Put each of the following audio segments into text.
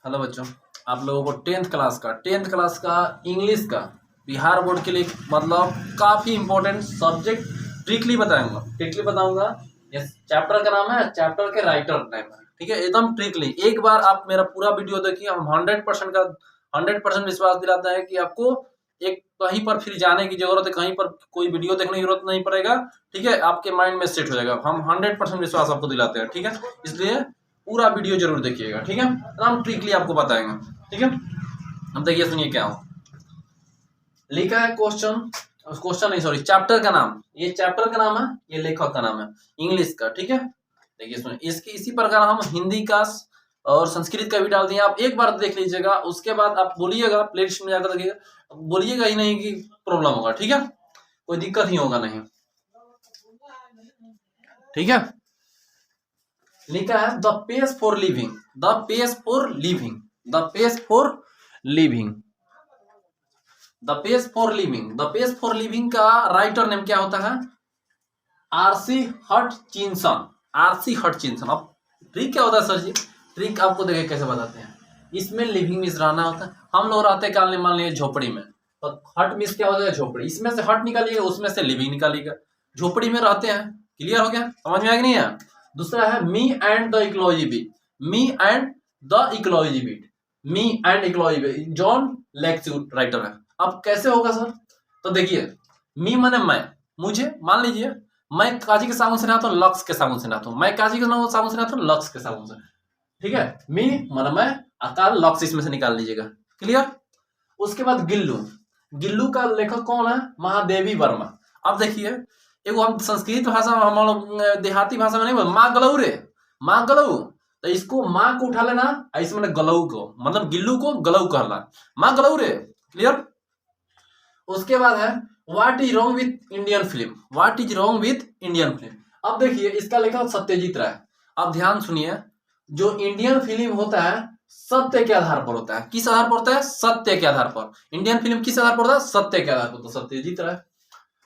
Hello बच्चों, आप लोगों को टेंथ क्लास का इंग्लिश का बिहार बोर्ड के लिए मतलब काफ़ी इंपॉर्टेंट सब्जेक्ट ट्रिकली बताऊंगा। ये चैप्टर का नाम है, चैप्टर के राइटर नेम है, ठीक है, एकदम ट्रिकली। एक बार आप मेरा पूरा वीडियो देखिए, हम 100% विश्वास दिलाता है कि आपको एक कहीं पर फिर जाने की जरूरत है, कहीं पर कोई वीडियो देखने की जरूरत नहीं पड़ेगा, ठीक है, आपके माइंड में सेट हो जाएगा। हम 100% विश्वास आपको दिलाते हैं, ठीक है, इसलिए पूरा वीडियो जरूर देखिएगा, ठीक है, हम ट्रिकली आपको बताएंगे, ठीक है। अब देखिए, सुनिए क्या हो लिखा है। क्वेश्चन नहीं, सॉरी, चैप्टर का नाम, ये चैप्टर का नाम है, ये लेखक का नाम है इंग्लिश का, ठीक है। देखिए सुनिए, इसकी इसी प्रकार हम हिंदी का और संस्कृत का भी डाल दिए। आप एक बार देख लीजिएगा, उसके बाद आप बोलिएगा, प्लेलिस्ट में जाकर देखिएगा, बोलिएगा ही नहीं कि प्रॉब्लम होगा, ठीक है, कोई दिक्कत ही होगा नहीं, ठीक है। लिखा है the pace for living, the pace for living, the pace for living, the pace for living, the pace for living का राइटर नेम क्या होता है? RC Hutchinson, RC Hutchinson. अब ट्रिक क्या होता है सर जी? ट्रिक आपको देखे कैसे बताते हैं। इसमें लिविंग मिस रहना होता है। हम लोग रहते हैं, मान लीजिए झोपड़ी में, तो हट मिस क्या होता है? झोपड़ी। इसमें से हट निकालिएगा, उसमें से लिविंग निकालिएगा। झोपड़ी में रहते हैं, क्लियर हो गया, समझ में आया कि नहीं है? दूसरा है me and the ecology beat, me and the ecology beat, me and ecology beat, John लेक्स्यू राइटर है। अब कैसे होगा सर? तो देखिए, मी माने मैं, मुझे, मान लीजिए मैं काजी के साबुन से नहाता हूँ, लक्स के साबुन से नहाता हूँ, मैं काजी के साबुन से नहाता हूँ, लक्स के साबुन से, ठीक है। मी माने मैं, आकार लक्स इसमें से निकाल लीजिएगा, क्लियर। उसके बाद गिल्लू, गिल्लू का लेखक कौन है? महादेवी वर्मा। अब देखिए, एगो हम संस्कृत भाषा में, हम लोग देहाती भाषा में नहीं बोल, माँ गलऊ रे, माँ गलऊ, तो इसको माँ को उठा लेना, इसमें गलऊ को, मतलब गिल्लू को गलऊ कहला, माँ गलऊ रे, क्लियर। उसके बाद है what is wrong with Indian film, what is wrong with Indian film. अब देखिए, इसका लेखक सत्यजीत राय। अब ध्यान सुनिए, जो इंडियन फिल्म होता है सत्य के आधार पर होता है। किस आधार पर होता है? सत्य के आधार पर। इंडियन फिल्म किस आधार पर होता है? सत्य के आधार पर, तो सत्यजीत राय।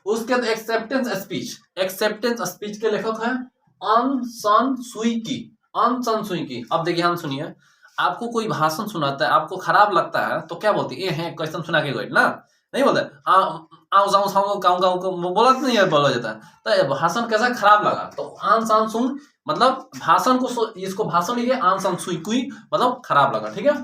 उसके बाद एक्सेप्टेंस स्पीच, एक्सेप्टेंस स्पीच के लेखक हैं अन सन सुई की, अन सन सुई की। अब देखिए, हम सुनिए, आपको कोई भाषण सुनाता है, आपको खराब लगता है, तो क्या बोलती है? हैं क्वेश्चन सुना के गए ना, नहीं बोलते आओ जाऊं साऊं गाँव गाँव को बोला नहीं है, बोला जाता है। तो भाषण कैसा खराब लगा, तो आन सान सुन, मतलब भाषण को, इसको भाषण लिखिए आन सान सुई कुई, मतलब खराब लगा, ठीक है।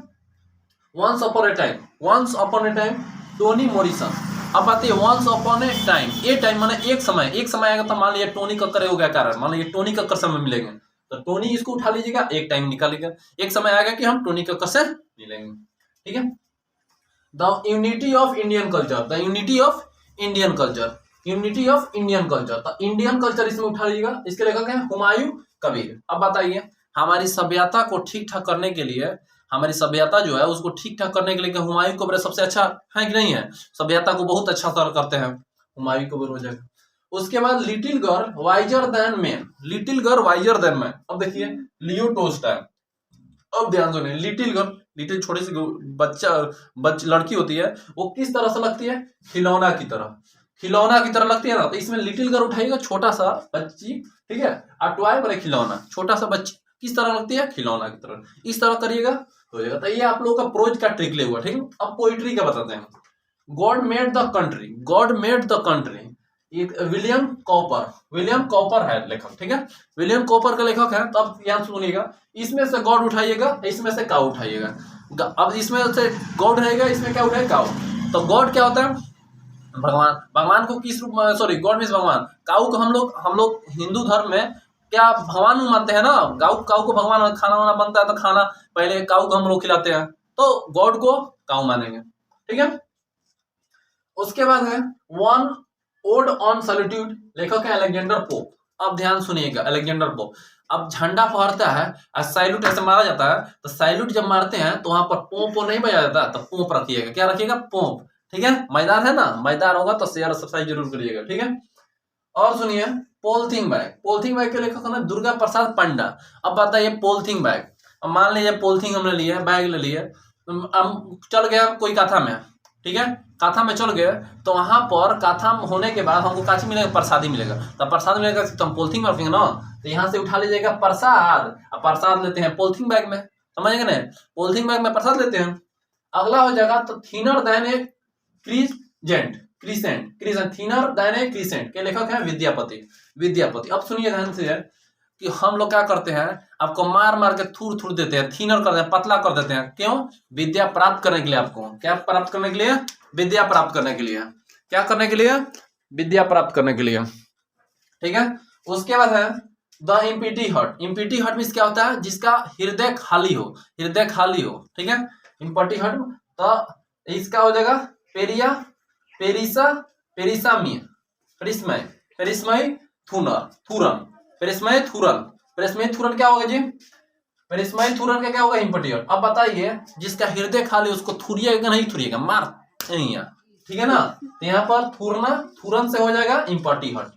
Once upon a time, once upon a time, Toni Morrison. अब बात है once upon a time, a time माने एक समय, एक समय आएगा, तो मान लीजिए टोनी कक्कर हो गया कारण, मान लीजिए टोनी कक्कर समय मिलेंगे, तो टोनी इसको उठा लीजिएगा, एक टाइम निकालिएगा, एक समय आएगा कि हम टोनी कक्कर से मिलेंगे, ठीक है। The unity of Indian culture, the unity of Indian culture, unity of Indian culture, तो इंडियन कल्चर इसमें उठा लीजिएगा। इसके लेखक हैं हुमायूं कबीर। अब बताइए, हमारी सभ्यता को ठीक ठाक करने के लिए, हमारी सभ्यता जो है उसको ठीक ठाक करने के लिए हुमायूं कबीर सबसे अच्छा है कि नहीं है? सभ्यता को बहुत अच्छा करते हैं हुमायूं कबीर हो जाएगा। उसके बाद little girl visor then man, little girl visor then man. अब देखिए, लियो टोल्स्टॉय। अब ध्यान सुनिए, लिटिल गर्ल, लिटिल छोटी सी लड़की होती है, वो किस तरह से लगती है? खिलौना की तरह, खिलौना की तरह लगती है ना, तो इसमें लिटिल गर्ल उठाइएगा, छोटा सा बच्ची, ठीक है, और टॉय बने खिलौना, छोटा सा बच्ची किस तरह लगती है? खिलौना की तरह, इस तरह करिएगा हो जाएगा। तो ये आप लोगों का प्रोज का ट्रिक ले हुआ, ठीक है। अब पोइट्री का बताते हैं। God made the country, God made the country, William copper, William copper है लेखक, ठीक है, विलियम कॉपर का लेखक है। तो अब यहाँ सुनिएगा, इसमें से गॉड उठाइएगा, इसमें से काउ उठाइएगा। अब इसमें से गॉड रहेगा, इसमें क्या उठाएगा? काउ। तो गॉड क्या होता है? भगवान। भगवान को किस रूप में, सॉरी, गॉड मीन्स भगवान। काउ को हम लोग हिंदू धर्म में क्या भगवान मानते हैं ना, काउ को भगवान, खाना वाना बनता है तो खाना पहले काउ को हम लोग खिलाते हैं, तो गॉड को काउ मानेंगे, ठीक है। उसके बाद है वन ओड ऑन सॉलिट्यूड, लेखक है अलेक्जेंडर पोप। अब ध्यान सुनिएगा, अलेक्जेंडर पोप। अब झंडा फहरता है और सैल्यूट ऐसे मारा जाता है, तो सैल्यूट जब मारते हैं तो वहां पर पोंप नहीं बजा जाता, तो पोंप रखिएगा, क्या रखिएगा? पोंप, ठीक है। मैदान है ना, मैदान होगा तो शेयर सब्सक्राइब जरूर करिएगा, ठीक है। और सुनिए, पॉलिथीन बैग, पॉलिथीन बैग के लेखक है दुर्गा प्रसाद पंडा। अब बताइए, पॉलिथीन बैग, अब मान लीजिए पॉलिथीन हमने लिए, बैग ले लिए, हम चल गया कोई काथा में, ठीक है, काथा में चल गए, तो वहां पर काथा होने के बाद हमको काची मिलेगा? प्रसादी मिलेगा। तो प्रसाद मिलेगा तो हम पॉलिथीन में रखेंगे ना, तो यहाँ से उठा लीजिएगा प्रसाद, और प्रसाद लेते हैं पॉलिथीन बैग में, समझ गए ना, पॉलिथीन बैग में प्रसाद लेते हैं। अगला हो जाएगा तो थिनर देन ए क्रीसेंट, थिनर देन ए क्रीसेंट के लेखक हैं विद्यापति। अब सुनिए ध्यान से कि हम लोग क्या करते हैं, आपको मार मार के थूर देते हैं, थिनर कर देते हैं, पतला कर देते हैं। क्यों? विद्या प्राप्त करने के लिए। आपको क्या प्राप्त करने के लिए? विद्या प्राप्त करने के लिए। क्या करने के लिए? विद्या प्राप्त करने के लिए। ठीक है। उसके बाद है the empty heart. Empty heart means क्या होता है? जिसका हृदय खाली हो, हृदय खाली हो। ठीक है, इम्पिटी हर्ट। तो इसका हो जाएगा पेरिसमय थूरन क्या होगा जी? पेरिसमय थूरन का क्या होगा? Empty heart. अब बताइए, जिसका हृदय खाली उसको थूरिएगा नहीं थूरिएगा? मार नहीं है, ठीक है ना। तो यहाँ पर थूरन से हो जाएगा इम्पिटी हर्ट,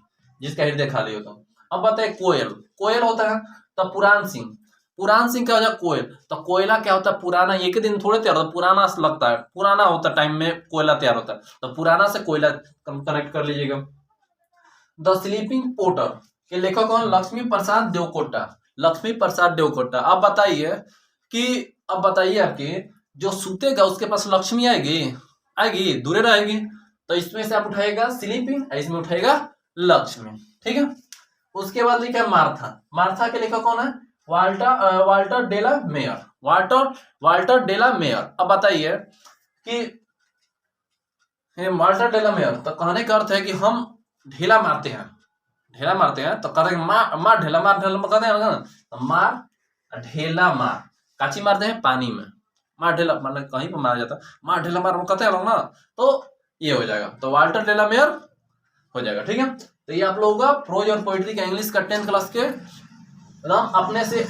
जिसका हृदय खाली होता। अब बताइए कोयल होता है तो पुराण सिंह क्या हो जाए? कोयल। तो कोयला क्या होता है? पुराना, एक दिन थोड़े तैयार होता है, पुराना लगता है, पुराना होता है टाइम में कोयला तैयार होता है, तो पुराना से कोयला कनेक्ट कर लीजिएगा। द स्लीपिंग पोर्टर के लेखक कौन? लक्ष्मी प्रसाद देवकोटा। अब बताइए आपके जो सूतेगा उसके पास लक्ष्मी आएगी दूरे रहेगी। तो इसमें से आप उठाएगा स्लीपिंग, इसमें उठाएगा लक्ष्मी। ठीक है। उसके बाद लिखा है मार्था के लेखक कौन है? वाल्टर डेला मेयर। अब बताइए कि वाल्टर डेला मेयर, तो कहने का अर्थ है कि हम ढेला मारते हैं, तो कहते हैं मार ढेला मार कहते हैं ना, तो मार ढेला मार काची मारते हैं? पानी में। मार ढेला मतलब कहीं पर मारा जाता है, मार ढेला मार कहते हैं लोग ना, तो ये हो जाएगा, तो वाल्टर डेला मेयर हो जाएगा। ठीक है। तो ये आप लोगों का प्रोज और पोइट्री का इंग्लिश का 10th क्लास के एकदम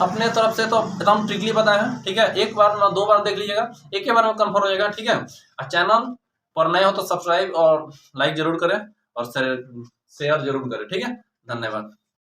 अपने तरफ से तो एकदम ट्रिकली बताया है। ठीक है, एक बार ना 2 बार देख लीजिएगा, एक ही बार में कंफर्म हो जाएगा। ठीक है। और चैनल पर नए हो तो सब्सक्राइब और लाइक जरूर करें और शेयर जरूर करें। ठीक है, धन्यवाद।